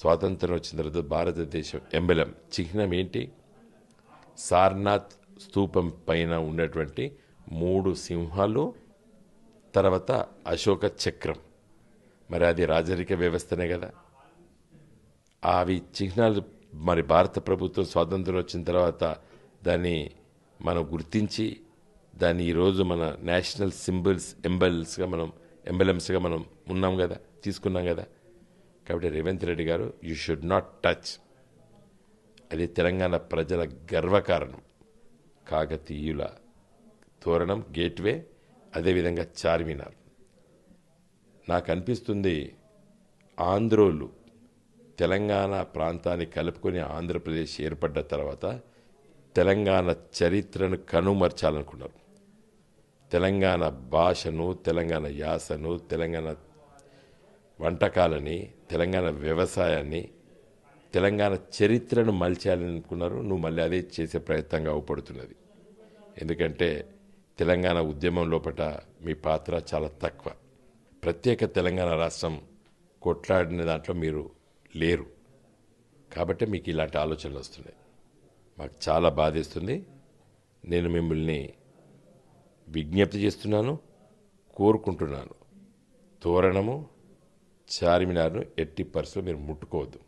స్వాతంత్రం వచ్చిన తర్వాత భారతదేశం ఎంబెలం చిహ్నం ఏంటి? సార్నాథ్ స్తూపం పైన ఉన్నటువంటి 3 సింహాలు, తర్వాత అశోక చక్రం. మరి అది రాజరిక వ్యవస్థనే కదా. అవి చిహ్నాలు మరి భారత ప్రభుత్వం స్వాతంత్రం వచ్చిన తర్వాత దాన్ని మనం గుర్తించి దాన్ని ఈరోజు మన నేషనల్ ఎంబెలమ్స్గా మనం ఉన్నాం కదా, తీసుకున్నాం కదా. కాబట్టి రేవంత్ రెడ్డి గారు, యూ షుడ్ నాట్ టచ్. అది తెలంగాణ ప్రజల గర్వకారణం. కాకతీయుల తోరణం, గేట్వే, అదేవిధంగా చార్మినార్. నాకు అనిపిస్తుంది ఆంధ్రోలు తెలంగాణ ప్రాంతాన్ని కలుపుకొని ఆంధ్రప్రదేశ్ ఏర్పడ్డ తర్వాత తెలంగాణ చరిత్రను కనుమర్చాలనుకున్నారు. తెలంగాణ భాషను, తెలంగాణ యాసను, తెలంగాణ వంటకాలని, తెలంగాణ వ్యవసాయాన్ని, తెలంగాణ చరిత్రను మలిచేయాలనుకున్నారు. నువ్వు మళ్ళీ అదే చేసే ప్రయత్నంగా అవపడుతున్నది. ఎందుకంటే తెలంగాణ ఉద్యమం లోపల మీ పాత్ర చాలా తక్కువ. ప్రత్యేక తెలంగాణ రాష్ట్రం కొట్లాడిన దాంట్లో మీరు లేరు. కాబట్టి మీకు ఇలాంటి ఆలోచనలు వస్తున్నాయి. మాకు చాలా బాధేస్తుంది. నేను మిమ్మల్ని విజ్ఞప్తి చేస్తున్నాను, కోరుకుంటున్నాను. తోరణము, చార్మినార్ను ఎట్టి పరిస్థితుల్లో మీరు ముట్టుకోవద్దు.